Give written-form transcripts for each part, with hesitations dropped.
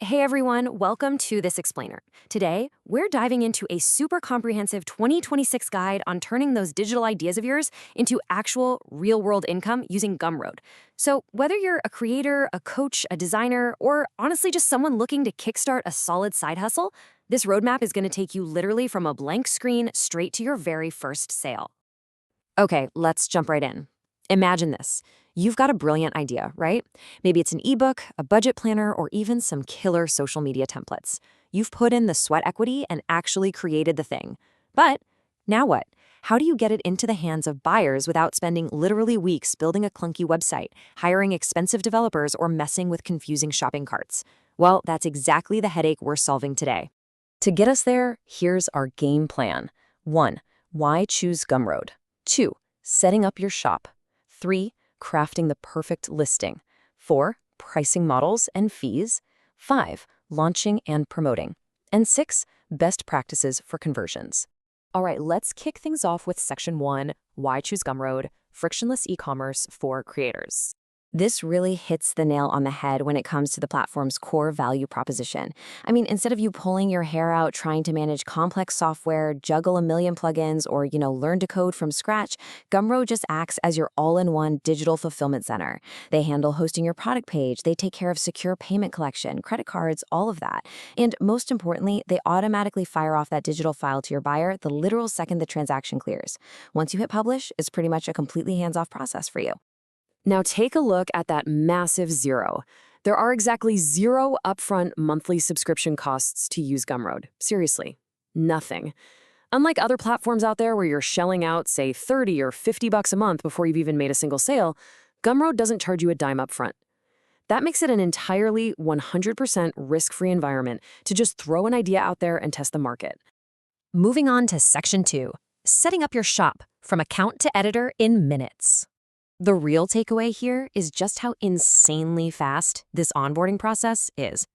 Hey everyone, welcome to This Explainer. Today, we're diving into a super comprehensive 2026 guide on turning those digital ideas of yours into actual real-world income using Gumroad. So whether you're a creator, a coach, a designer, or honestly just someone looking to kickstart a solid side hustle, this roadmap is going to take you literally from a blank screen straight to your very first sale. Okay, let's jump right in. Imagine this. You've got a brilliant idea, right? Maybe it's an ebook, a budget planner, or even some killer social media templates. You've put in the sweat equity and actually created the thing. But now what? How do you get it into the hands of buyers without spending literally weeks building a clunky website, hiring expensive developers, or messing with confusing shopping carts? Well, that's exactly the headache we're solving today. To get us there, here's our game plan. 1. Why choose Gumroad? 2. Setting up your shop. 3. Crafting the perfect listing. 4. Pricing models and fees. 5. Launching and promoting. And 6. Best practices for conversions. All right, let's kick things off with Section 1, Why Choose Gumroad? Frictionless e-commerce for creators. This really hits the nail on the head when it comes to the platform's core value proposition. I mean, instead of you pulling your hair out trying to manage complex software, juggle a million plugins, or, learn to code from scratch, Gumroad just acts as your all-in-one digital fulfillment center. They handle hosting your product page, they take care of secure payment collection, credit cards, all of that. And most importantly, they automatically fire off that digital file to your buyer the literal second the transaction clears. Once you hit publish, it's pretty much a completely hands-off process for you. Now take a look at that massive zero. There are exactly 0 upfront monthly subscription costs to use Gumroad. Seriously, nothing. Unlike other platforms out there where you're shelling out, say, $30 or $50 a month before you've even made a single sale, Gumroad doesn't charge you a dime upfront. That makes it an entirely 100% risk-free environment to just throw an idea out there and test the market. Moving on to Section 2, setting up your shop from account to editor in minutes. The real takeaway here is just how insanely fast this onboarding process is.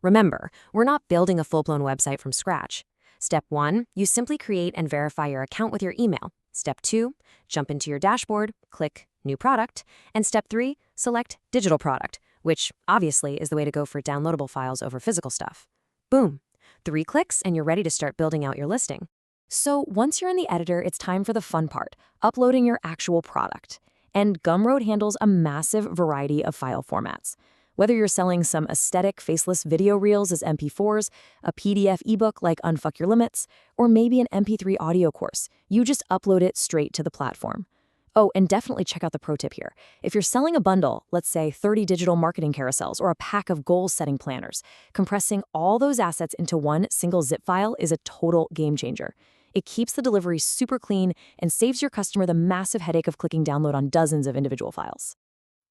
Remember, we're not building a full-blown website from scratch. Step 1, you simply create and verify your account with your email. Step 2, jump into your dashboard, click New Product, and Step 3, select Digital Product, which obviously is the way to go for downloadable files over physical stuff. Boom! 3 clicks and you're ready to start building out your listing. So once you're in the editor, it's time for the fun part, uploading your actual product. And Gumroad handles a massive variety of file formats. Whether you're selling some aesthetic, faceless video reels as MP4s, a PDF ebook like Unfuck Your Limits, or maybe an MP3 audio course, you just upload it straight to the platform. Oh, and definitely check out the pro tip here. If you're selling a bundle, let's say 30 digital marketing carousels or a pack of goal-setting planners, compressing all those assets into one single zip file is a total game changer. It keeps the delivery super clean and saves your customer the massive headache of clicking download on dozens of individual files.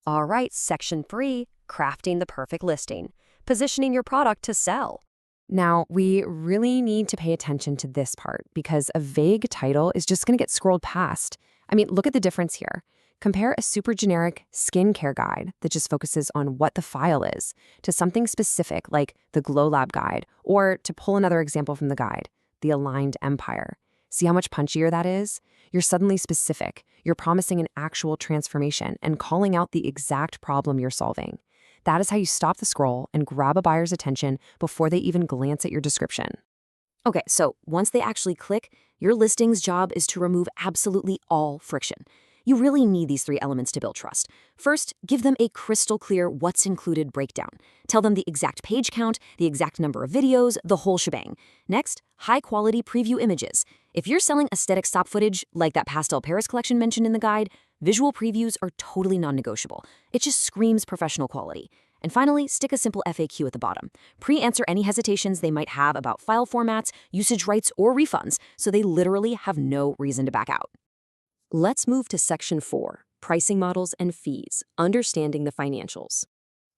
All right, Section 3, crafting the perfect listing, positioning your product to sell. Now, we really need to pay attention to this part because a vague title is just going to get scrolled past. I mean, look at the difference here. Compare a super generic skincare guide that just focuses on what the file is to something specific like the Glow Lab guide, or to pull another example from the guide, the Aligned Empire. See how much punchier that is? You're suddenly specific. You're promising an actual transformation and calling out the exact problem you're solving. That is how you stop the scroll and grab a buyer's attention before they even glance at your description. Okay, so once they actually click, your listing's job is to remove absolutely all friction. You really need these 3 elements to build trust. First, give them a crystal clear what's included breakdown. Tell them the exact page count, the exact number of videos, the whole shebang. Next, high-quality preview images. If you're selling aesthetic stock footage, like that Pastel Paris collection mentioned in the guide, visual previews are totally non-negotiable. It just screams professional quality. And finally, stick a simple FAQ at the bottom. Pre-answer any hesitations they might have about file formats, usage rights, or refunds, so they literally have no reason to back out. Let's move to Section 4, pricing models and fees, understanding the financials.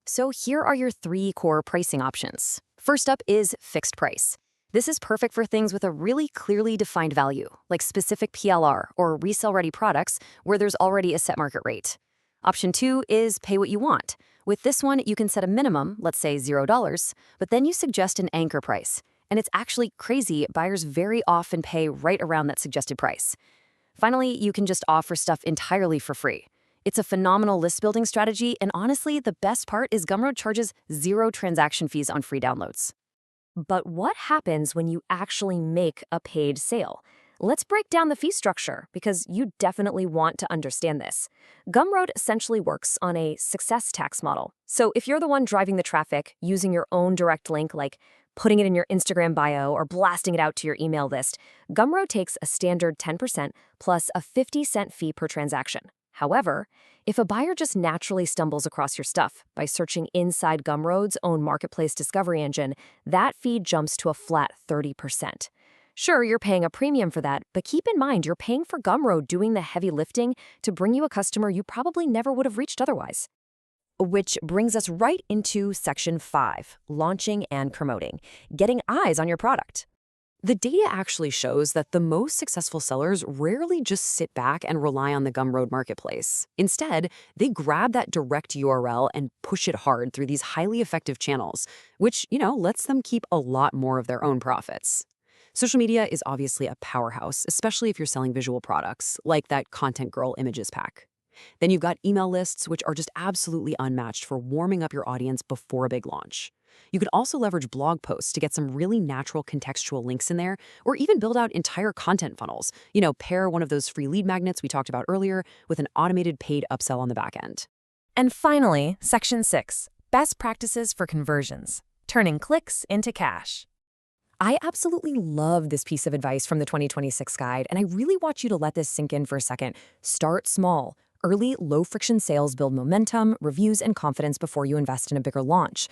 So here are your 3 core pricing options. First up is fixed price. This is perfect for things with a really clearly defined value, like specific PLR or resale-ready products where there's already a set market rate. Option 2 is pay what you want. With this one, you can set a minimum, let's say $0, but then you suggest an anchor price. And it's actually crazy, buyers very often pay right around that suggested price. Finally, you can just offer stuff entirely for free. It's a phenomenal list building strategy, and honestly, the best part is Gumroad charges 0 transaction fees on free downloads. But what happens when you actually make a paid sale? Let's break down the fee structure because you definitely want to understand this. Gumroad essentially works on a success tax model. So if you're the one driving the traffic, using your own direct link, like putting it in your Instagram bio or blasting it out to your email list, Gumroad takes a standard 10% plus a 50-cent fee per transaction. However, if a buyer just naturally stumbles across your stuff by searching inside Gumroad's own marketplace discovery engine, that fee jumps to a flat 30%. Sure, you're paying a premium for that, but keep in mind you're paying for Gumroad doing the heavy lifting to bring you a customer you probably never would have reached otherwise. Which brings us right into Section 5, launching and promoting, getting eyes on your product. The data actually shows that the most successful sellers rarely just sit back and rely on the Gumroad marketplace. Instead, they grab that direct URL and push it hard through these highly effective channels, which, lets them keep a lot more of their own profits. Social media is obviously a powerhouse, especially if you're selling visual products, like that Content Girl images pack. Then you've got email lists, which are just absolutely unmatched for warming up your audience before a big launch. You could also leverage blog posts to get some really natural contextual links in there, or even build out entire content funnels. Pair one of those free lead magnets we talked about earlier with an automated paid upsell on the back end. And finally, Section 6, best practices for conversions, turning clicks into cash. I absolutely love this piece of advice from the 2026 guide, and I really want you to let this sink in for a second. Start small. Early, low-friction sales build momentum, reviews, and confidence before you invest in a bigger launch.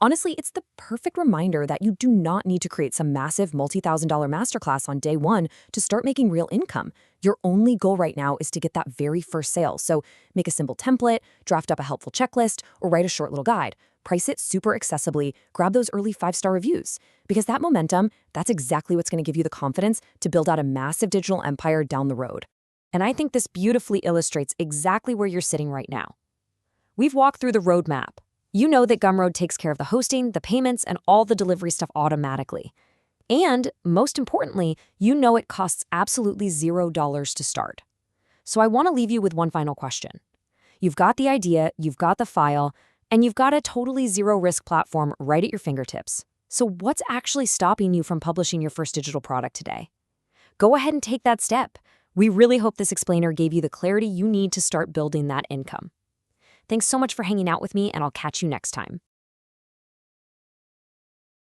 Honestly, it's the perfect reminder that you do not need to create some massive multi-thousand-dollar masterclass on day one to start making real income. Your only goal right now is to get that very first sale. So make a simple template, draft up a helpful checklist, or write a short little guide. Price it super accessibly, grab those early 5-star reviews. Because that momentum, that's exactly what's going to give you the confidence to build out a massive digital empire down the road. And I think this beautifully illustrates exactly where you're sitting right now. We've walked through the roadmap. You know that Gumroad takes care of the hosting, the payments, and all the delivery stuff automatically. And, most importantly, you know it costs absolutely $0 to start. So I want to leave you with one final question. You've got the idea, you've got the file, and you've got a totally zero-risk platform right at your fingertips. So what's actually stopping you from publishing your first digital product today? Go ahead and take that step. We really hope this explainer gave you the clarity you need to start building that income. Thanks so much for hanging out with me, and I'll catch you next time.